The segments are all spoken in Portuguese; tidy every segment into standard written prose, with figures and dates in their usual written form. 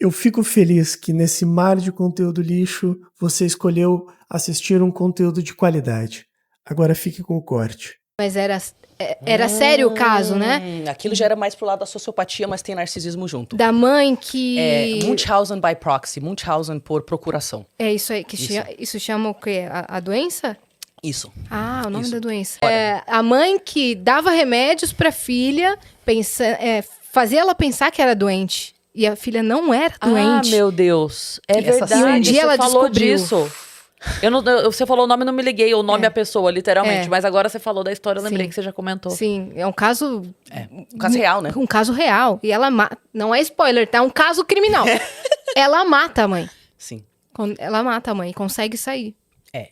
Eu fico feliz que nesse mar de conteúdo lixo, você escolheu assistir um conteúdo de qualidade. Agora fique com o corte. Mas era sério o caso, né? Aquilo já era mais pro lado da sociopatia, mas tem narcisismo junto. Da mãe que... Munchausen by proxy, Munchausen por procuração. É isso aí, isso chama o quê? A doença? Isso. Ah, o nome Isso. da doença. A mãe que dava remédios pra filha, fazia ela pensar que era doente. E a filha não era doente. Ah, meu Deus. É Essa verdade. E um dia você ela falou descobriu. disso. Você falou o nome, eu não me liguei. O nome é a pessoa, literalmente. É. Mas agora você falou da história, eu lembrei Sim. que você já comentou. Sim, é um caso... Um caso real, né? Um caso real. E ela mata... Não é spoiler, tá? É um caso criminal. Ela mata a mãe. Sim. Ela mata a mãe e consegue sair.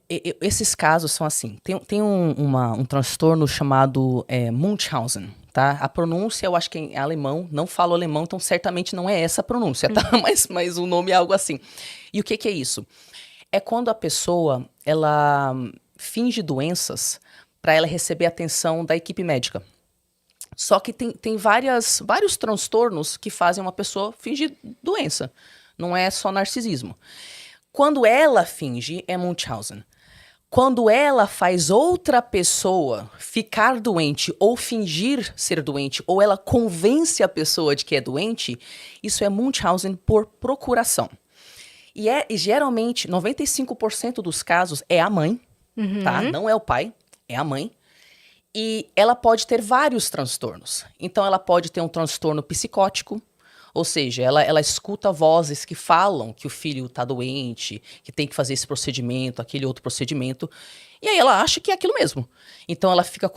Esses casos são assim. Tem um transtorno chamado Munchausen, tá? A pronúncia, eu acho que é alemão, não falo alemão, então certamente não é essa a pronúncia, tá? Mas o nome é algo assim. E o que é isso? É quando a pessoa, ela finge doenças para ela receber atenção da equipe médica. Só que tem vários transtornos que fazem uma pessoa fingir doença. Não é só narcisismo. Quando ela finge, é Munchausen. Quando ela faz outra pessoa ficar doente ou fingir ser doente, ou ela convence a pessoa de que é doente, isso é Munchausen por procuração. E geralmente, 95% dos casos é a mãe, tá? Não é o pai, é a mãe. E ela pode ter vários transtornos. Então, ela pode ter um transtorno psicótico, ou seja, ela escuta vozes que falam que o filho está doente, que tem que fazer esse procedimento, aquele outro procedimento, e aí ela acha que é aquilo mesmo. Então ela fica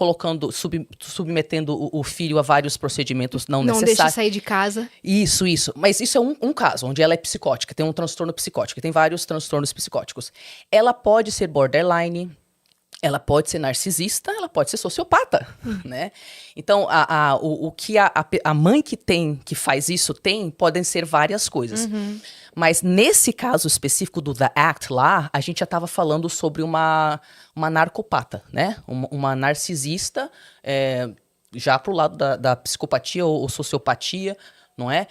submetendo o filho a vários procedimentos não necessários. Não deixa sair de casa. Isso. Mas isso é um caso, onde ela é psicótica, tem um transtorno psicótico, tem vários transtornos psicóticos. Ela pode ser borderline, ela pode ser narcisista, ela pode ser sociopata, né? Então, o que a mãe que faz isso podem ser várias coisas. Mas nesse caso específico do The Act lá, a gente já estava falando sobre uma narcopata, né? Uma narcisista, já pro lado da psicopatia ou sociopatia, não é?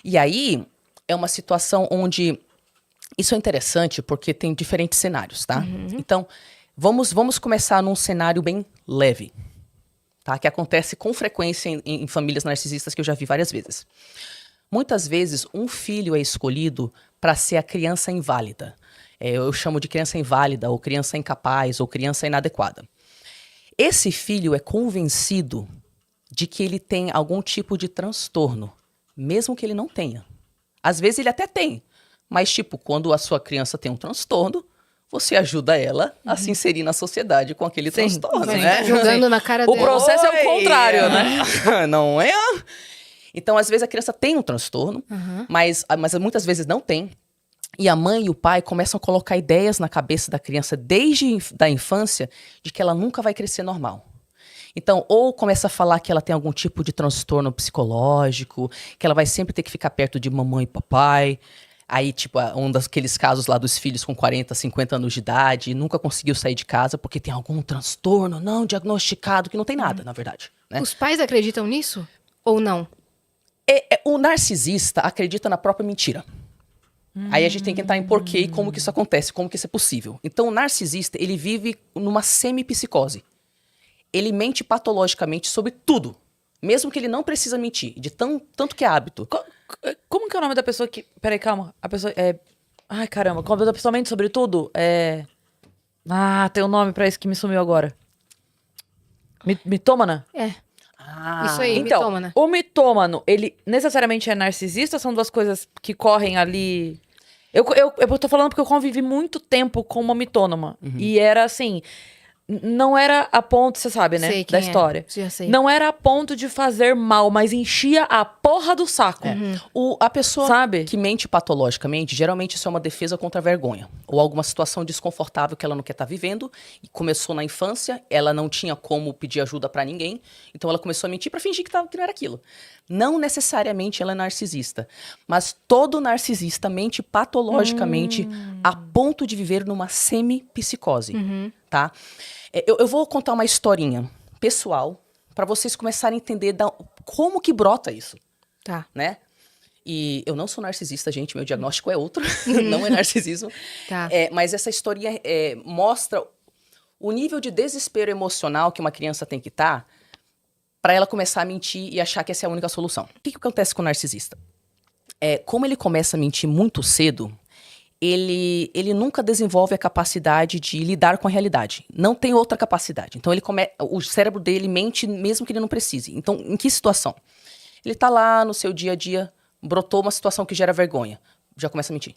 E aí, é uma situação onde... Isso é interessante porque tem diferentes cenários, tá? Então... Vamos começar num cenário bem leve, tá? Que acontece com frequência em famílias narcisistas que eu já vi várias vezes. Muitas vezes, um filho é escolhido para ser a criança inválida. Eu chamo de criança inválida, ou criança incapaz, ou criança inadequada. Esse filho é convencido de que ele tem algum tipo de transtorno, mesmo que ele não tenha. Às vezes ele até tem, mas tipo, quando a sua criança tem um transtorno, você ajuda ela a se inserir na sociedade com aquele transtorno, né? Jogando na cara dela. O processo é o contrário, né? Não é? Então, às vezes, a criança tem um transtorno, mas muitas vezes não tem. E a mãe e o pai começam a colocar ideias na cabeça da criança desde da infância de que ela nunca vai crescer normal. Então, ou começa a falar que ela tem algum tipo de transtorno psicológico, que ela vai sempre ter que ficar perto de mamãe e papai. Aí, tipo, um daqueles casos lá dos filhos com 40, 50 anos de idade, nunca conseguiu sair de casa porque tem algum transtorno não diagnosticado, que não tem nada, na verdade. Né? Os pais acreditam nisso? Ou não? O narcisista acredita na própria mentira. Aí a gente tem que entrar em porquê e como que isso acontece, como que isso é possível. Então, o narcisista, ele vive numa semi-psicose. Ele mente patologicamente sobre tudo, mesmo que ele não precisa mentir, de tanto que é hábito. Como que é o nome da pessoa que... Peraí, calma. A pessoa Ai, caramba. Como a pessoa mente sobre tudo? Tem um nome pra isso que me sumiu agora. Mitômana? Isso aí, Então, mitômana. o mitômano, ele necessariamente é narcisista? São duas coisas que correm ali... Eu tô falando porque eu convivi muito tempo com uma mitônoma. E era assim... Não era a ponto, você sabe, né? Sei quem da história. Já sei. Não era a ponto de fazer mal, mas enchia a porra do saco. A pessoa Sabe? que mente patologicamente, geralmente isso é uma defesa contra a vergonha. Ou alguma situação desconfortável que ela não quer estar vivendo. E começou na infância, ela não tinha como pedir ajuda pra ninguém. Então ela começou a mentir pra fingir que não era aquilo. Não necessariamente ela é narcisista. Mas todo narcisista mente patologicamente a ponto de viver numa semi-psicose. Tá? Eu vou contar uma historinha pessoal para vocês começarem a entender como que brota isso. Tá. Né? E eu não sou narcisista, gente, meu diagnóstico é outro, não é narcisismo. Tá. Mas essa historinha mostra o nível de desespero emocional que uma criança tem que estar para ela começar a mentir e achar que essa é a única solução. O que acontece com o narcisista? Como ele começa a mentir muito cedo, ele nunca desenvolve a capacidade de lidar com a realidade. Não tem outra capacidade. Então, o cérebro dele mente mesmo que ele não precise. Então, em que situação? Ele tá lá no seu dia a dia, brotou uma situação que gera vergonha, já começa a mentir.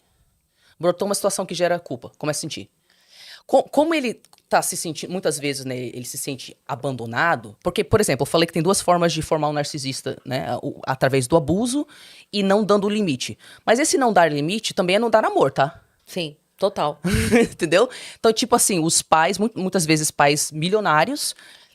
Brotou uma situação que gera culpa, começa a sentir. Como ele tá se sentindo, muitas vezes, né, ele se sente abandonado, porque, por exemplo, eu falei que tem 2 formas de formar um narcisista, né, através do abuso e não dando limite. Mas esse não dar limite também é não dar amor, tá? Sim, total. Entendeu? Então, tipo assim, os pais, muitas vezes pais milionários,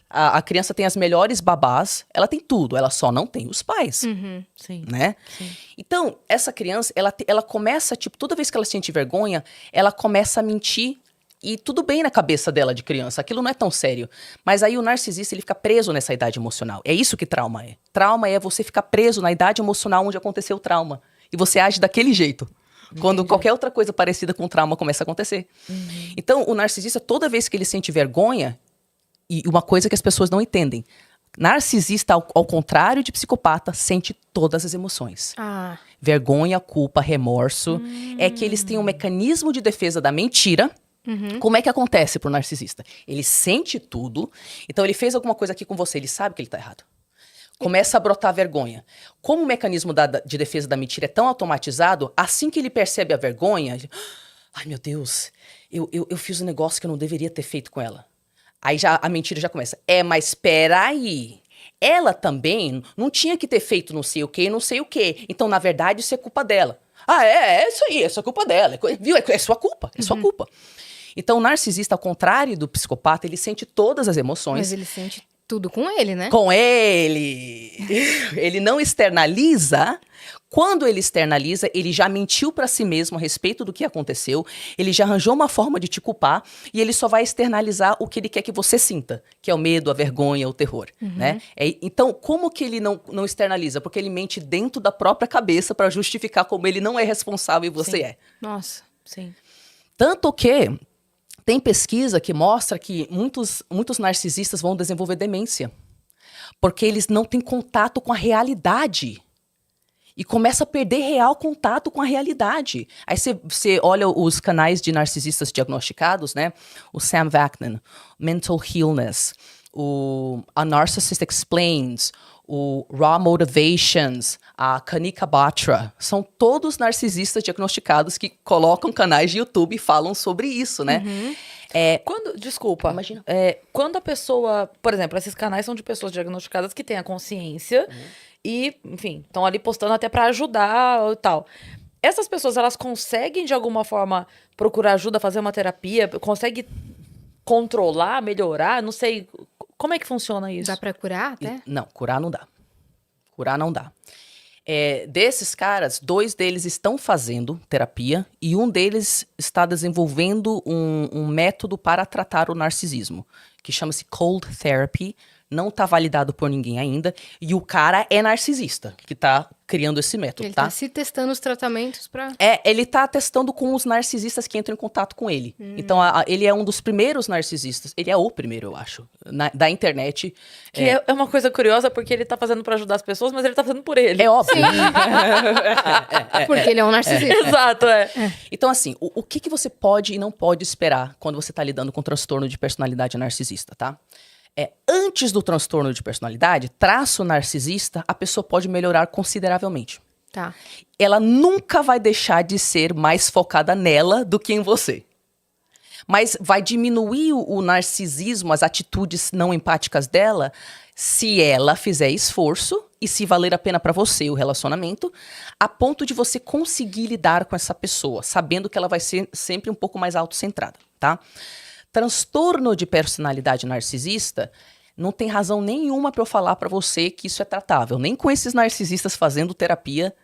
a criança tem as melhores babás, ela tem tudo, ela só não tem os pais, Sim. né? Sim. Então, essa criança, ela começa, tipo, toda vez que ela sente vergonha, ela começa a mentir. E tudo bem na cabeça dela de criança, aquilo não é tão sério. Mas aí o narcisista, ele fica preso nessa idade emocional. É isso que trauma é. Trauma é você ficar preso na idade emocional onde aconteceu o trauma. E você age daquele jeito. Quando qualquer outra coisa parecida com trauma começa a acontecer. Então, o narcisista, toda vez que ele sente vergonha, e uma coisa que as pessoas não entendem, narcisista, ao contrário de psicopata, sente todas as emoções. Ah. Vergonha, culpa, remorso. É que eles têm um mecanismo de defesa da mentira. Como é que acontece pro narcisista? Ele sente tudo, então ele fez alguma coisa aqui com você, ele sabe que ele tá errado. Começa a brotar vergonha. Como o mecanismo de defesa da mentira é tão automatizado, assim que ele percebe a vergonha, ele, ai meu Deus, eu fiz um negócio que eu não deveria ter feito com ela. Aí já a mentira já começa. Mas peraí, ela também não tinha que ter feito não sei o que, não sei o que. Então, na verdade, isso é culpa dela. É isso aí, isso é culpa dela. Viu? É sua culpa, é sua culpa. Então, o narcisista, ao contrário do psicopata, ele sente todas as emoções. Mas ele sente tudo com ele, né? Com ele. Ele não externaliza. Quando ele externaliza, ele já mentiu pra si mesmo a respeito do que aconteceu. Ele já arranjou uma forma de te culpar. E ele só vai externalizar o que ele quer que você sinta. Que é o medo, a vergonha, o terror. Né? Então, como que ele não externaliza? Porque ele mente dentro da própria cabeça pra justificar como ele não é responsável e você é. Nossa. Sim. Tanto que tem pesquisa que mostra que muitos narcisistas vão desenvolver demência. Porque eles não têm contato com a realidade. E começa a perder real contato com a realidade. Aí você olha os canais de narcisistas diagnosticados, né? O Sam Vaknin, Mental Illness, a Narcissist Explains, o Raw Motivations, a Kanika Batra. São todos narcisistas diagnosticados que colocam canais de YouTube e falam sobre isso, né? Desculpa. Imagina. Quando a pessoa... Por exemplo, esses canais são de pessoas diagnosticadas que têm a consciência e, enfim, estão ali postando até pra ajudar e tal. Essas pessoas, elas conseguem, de alguma forma, procurar ajuda, fazer uma terapia? Conseguem controlar, melhorar? Não sei. Como é que funciona isso? Dá pra curar até? Não, curar não dá. Curar não dá. Desses caras, 2 deles estão fazendo terapia e um deles está desenvolvendo um método para tratar o narcisismo, que chama-se Cold Therapy. Não está validado por ninguém ainda. E o cara é narcisista, que está criando esse método, Ele tá? tá se testando os tratamentos pra... Ele tá testando com os narcisistas que entram em contato com ele. Então, ele é um dos primeiros narcisistas. Ele é o primeiro, eu acho, da internet. Que é uma coisa curiosa, porque ele tá fazendo pra ajudar as pessoas, mas ele tá fazendo por ele. É óbvio. Porque ele é um narcisista. Exato, Então, assim, o que você pode e não pode esperar quando você tá lidando com transtorno de personalidade narcisista, tá? Antes do transtorno de personalidade, traço narcisista, a pessoa pode melhorar consideravelmente. Tá. Ela nunca vai deixar de ser mais focada nela do que em você. Mas vai diminuir o narcisismo, as atitudes não empáticas dela, se ela fizer esforço e se valer a pena pra você o relacionamento, a ponto de você conseguir lidar com essa pessoa, sabendo que ela vai ser sempre um pouco mais autocentrada, tá? Transtorno de personalidade narcisista, não tem razão nenhuma para eu falar para você que isso é tratável. Nem com esses narcisistas fazendo terapia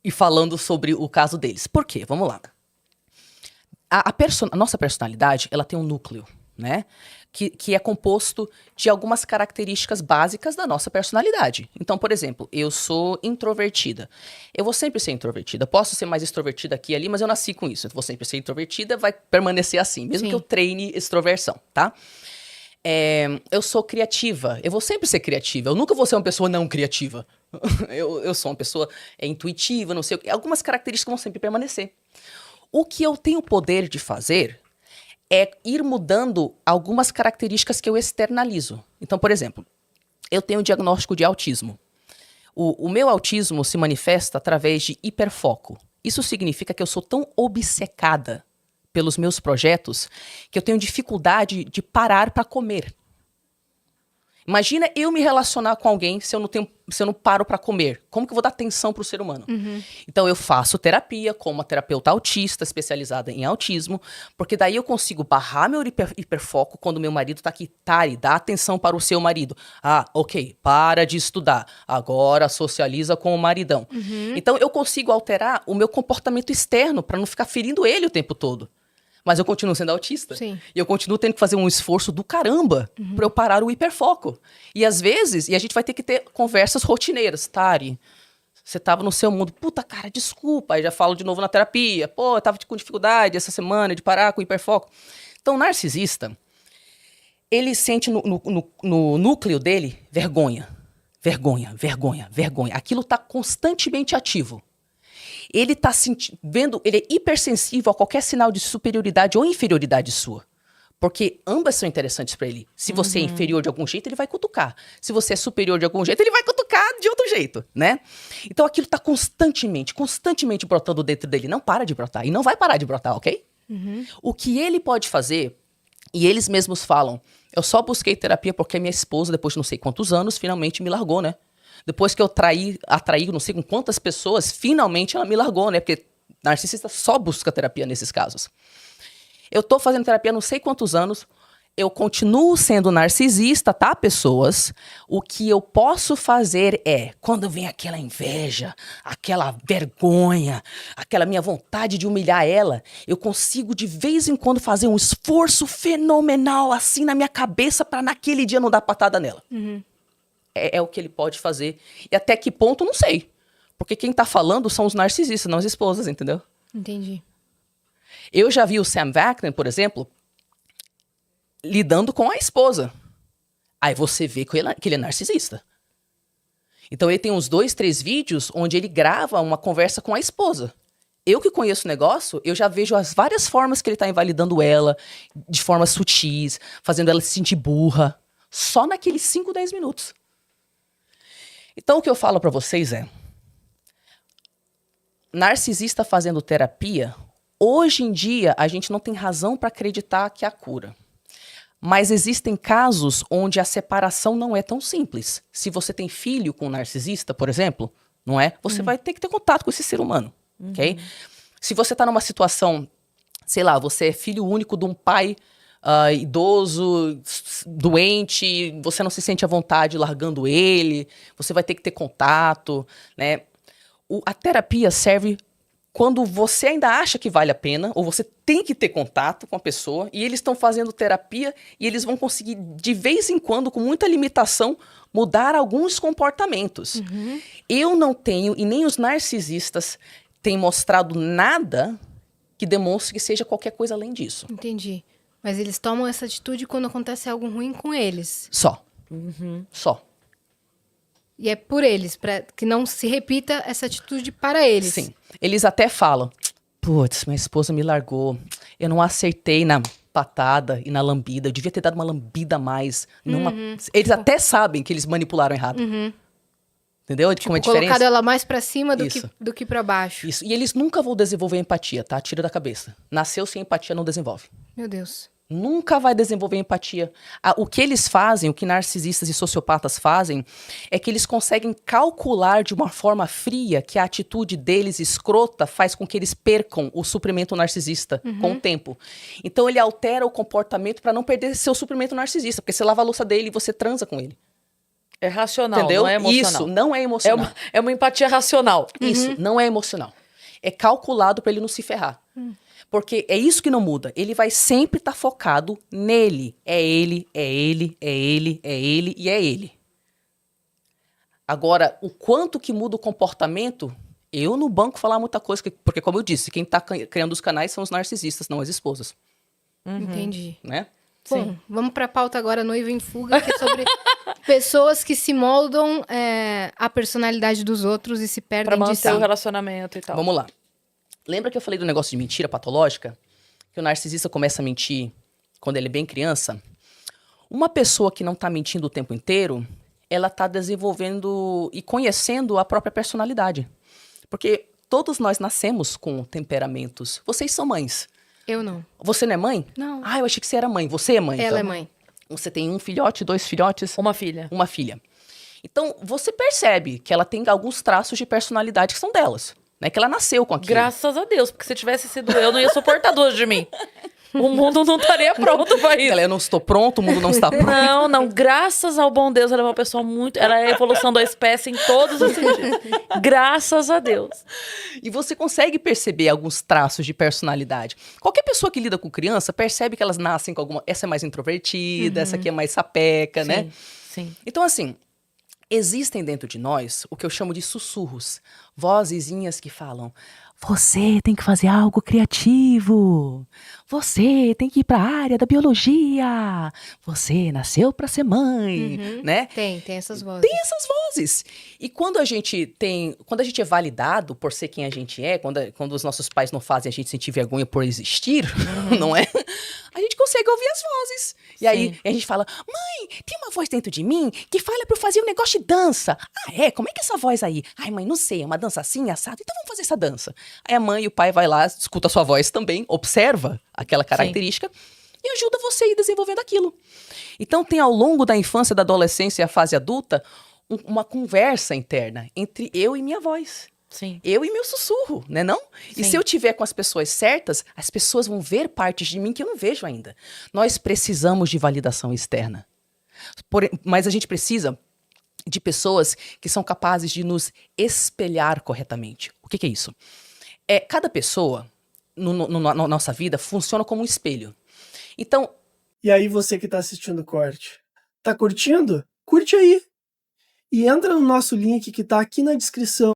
e falando sobre o caso deles. Por quê? Vamos lá. A nossa personalidade, ela tem um núcleo, né? que é composto de algumas características básicas da nossa personalidade. Então, por exemplo, eu sou introvertida. Eu vou sempre ser introvertida. Posso ser mais extrovertida aqui e ali, mas eu nasci com isso. Eu vou sempre ser introvertida, vai permanecer assim, mesmo Sim. que eu treine extroversão, tá? Eu sou criativa. Eu vou sempre ser criativa. Eu nunca vou ser uma pessoa não criativa. eu sou uma pessoa intuitiva, não sei o quê. Algumas características vão sempre permanecer. O que eu tenho o poder de fazer é ir mudando algumas características que eu externalizo. Então, por exemplo, eu tenho um diagnóstico de autismo. O meu autismo se manifesta através de hiperfoco. Isso significa que eu sou tão obcecada pelos meus projetos que eu tenho dificuldade de parar para comer. Imagina eu me relacionar com alguém se eu não paro para comer. Como que eu vou dar atenção para o ser humano? Então, eu faço terapia com uma terapeuta autista especializada em autismo, porque daí eu consigo barrar meu hiperfoco quando meu marido tá aqui. Tari, dá atenção para o seu marido. Ah, ok, para de estudar. Agora socializa com o maridão. Então, eu consigo alterar o meu comportamento externo para não ficar ferindo ele o tempo todo. Mas eu continuo sendo autista. Sim. E eu continuo tendo que fazer um esforço do caramba pra eu parar o hiperfoco. E às vezes, a gente vai ter que ter conversas rotineiras. Tari, você tava no seu mundo. Puta, cara, desculpa. Aí já falo de novo na terapia. Pô, eu tava com dificuldade essa semana de parar com o hiperfoco. Então, o narcisista, ele sente no núcleo dele vergonha. Vergonha, vergonha, vergonha. Aquilo tá constantemente ativo. Ele tá vendo, ele é hipersensível a qualquer sinal de superioridade ou inferioridade sua. Porque ambas são interessantes para ele. Se você é inferior de algum jeito, ele vai cutucar. Se você é superior de algum jeito, ele vai cutucar de outro jeito, né? Então aquilo tá constantemente brotando dentro dele. Não para de brotar. E não vai parar de brotar, ok? O que ele pode fazer, e eles mesmos falam, eu só busquei terapia porque minha esposa, depois de não sei quantos anos, finalmente me largou, né? Depois que eu atraí não sei com quantas pessoas, finalmente ela me largou, né? Porque narcisista só busca terapia nesses casos. Eu tô fazendo terapia há não sei quantos anos, eu continuo sendo narcisista, tá, pessoas? O que eu posso fazer é, quando vem aquela inveja, aquela vergonha, aquela minha vontade de humilhar ela, eu consigo de vez em quando fazer um esforço fenomenal assim na minha cabeça pra naquele dia não dar patada nela. É o que ele pode fazer. E até que ponto, não sei. Porque quem tá falando são os narcisistas, não as esposas, entendeu? Entendi. Eu já vi o Sam Vaknin, por exemplo, lidando com a esposa. Aí você vê que ele é narcisista. Então ele tem uns 2, 3 vídeos onde ele grava uma conversa com a esposa. Eu que conheço o negócio, eu já vejo as várias formas que ele tá invalidando ela, de formas sutis, fazendo ela se sentir burra, só naqueles 5, 10 minutos. Então, o que eu falo pra vocês é, narcisista fazendo terapia, hoje em dia, a gente não tem razão pra acreditar que é a cura. Mas existem casos onde a separação não é tão simples. Se você tem filho com um narcisista, por exemplo, não é? Você vai ter que ter contato com esse ser humano, ok? Se você tá numa situação, sei lá, você é filho único de um pai idoso, doente, você não se sente à vontade largando ele, você vai ter que ter contato, né? A terapia serve quando você ainda acha que vale a pena, ou você tem que ter contato com a pessoa, e eles estão fazendo terapia, e eles vão conseguir, de vez em quando, com muita limitação, mudar alguns comportamentos. Eu não tenho, e nem os narcisistas têm mostrado nada que demonstre que seja qualquer coisa além disso. Entendi. Mas eles tomam essa atitude quando acontece algo ruim com eles. Só. Só. E é por eles, para que não se repita essa atitude para eles. Sim. Eles até falam, putz, minha esposa me largou, eu não acertei na patada e na lambida, eu devia ter dado uma lambida a mais. Eles até sabem que eles manipularam errado. Entendeu? Tipo, Como é a diferença? colocado ela mais pra cima Isso. do que pra baixo. Isso. E eles nunca vão desenvolver empatia, tá? Tira da cabeça. Nasceu sem empatia, não desenvolve. Meu Deus. Nunca vai desenvolver empatia. O que eles fazem, o que narcisistas e sociopatas fazem, é que eles conseguem calcular de uma forma fria que a atitude deles escrota faz com que eles percam o suprimento narcisista com o tempo. Então ele altera o comportamento para não perder seu suprimento narcisista, porque você lava a louça dele e você transa com ele. É racional, Entendeu? não é emocional. Isso, não é emocional. É uma empatia racional. Isso, não é emocional. é calculado para ele não se ferrar. Porque é isso que não muda. Ele vai sempre estar focado nele. É ele, é ele, é ele, é ele e é ele. Agora, o quanto que muda o comportamento, eu no banco falar muita coisa, porque como eu disse, quem está criando os canais são os narcisistas, não as esposas, Entendi. né? Bom, vamos pra pauta agora, Noiva em Fuga, que é sobre pessoas que se moldam a personalidade dos outros e se Pra perdem de manter o si. relacionamento e tal. Vamos lá. Lembra que eu falei do negócio de mentira patológica? Que o narcisista começa a mentir quando ele é bem criança? Uma pessoa que não está mentindo o tempo inteiro, ela está desenvolvendo e conhecendo a própria personalidade. Porque todos nós nascemos com temperamentos. Vocês são mães. Eu não. Você não é mãe? Não. Ah, eu achei que você era mãe. Você é mãe, Ela então. é mãe. Você tem um filhote, 2 filhotes? Uma filha. Uma filha. Então, você percebe que ela tem alguns traços de personalidade que são delas. Né? Que ela nasceu com aquilo. Graças a Deus, porque se tivesse sido eu, não ia suportar duas de mim. O mundo não estaria pronto pra isso. Ela, eu não estou pronto, o mundo não está pronto. Não, graças ao bom Deus, ela é uma pessoa muito... Ela é a evolução da espécie em todos os sentidos. Graças a Deus. E você consegue perceber alguns traços de personalidade. Qualquer pessoa que lida com criança percebe que elas nascem com alguma... Essa é mais introvertida, essa aqui é mais sapeca, né? Sim. Então, assim, existem dentro de nós o que eu chamo de sussurros. Vozezinhas que falam... Você tem que fazer algo criativo. Você tem que ir para a área da biologia. Você nasceu para ser mãe, né? Tem essas vozes. Tem essas vozes. E quando a gente é validado por ser quem a gente é, quando os nossos pais não fazem a gente sentir vergonha por existir, não é? A gente consegue ouvir as vozes. E aí a gente fala, mãe, tem uma voz dentro de mim que fala pra eu fazer um negócio de dança. Ah, é? Como é que é essa voz aí? Ai, mãe, não sei, é uma dança assim, assado. Então vamos fazer essa dança. Aí a mãe e o pai vai lá, escuta a sua voz também, observa aquela característica e ajuda você a ir desenvolvendo aquilo. Então tem ao longo da infância, da adolescência e a fase adulta, uma conversa interna entre eu e minha voz. Sim. Eu e meu sussurro, né não? E se eu tiver com as pessoas certas, as pessoas vão ver partes de mim que eu não vejo ainda. Nós precisamos de validação externa. Mas a gente precisa de pessoas que são capazes de nos espelhar corretamente. O que é isso? Cada pessoa, na nossa vida, funciona como um espelho. Então... E aí você que tá assistindo o corte, tá curtindo? Curte aí! E entra no nosso link que tá aqui na descrição.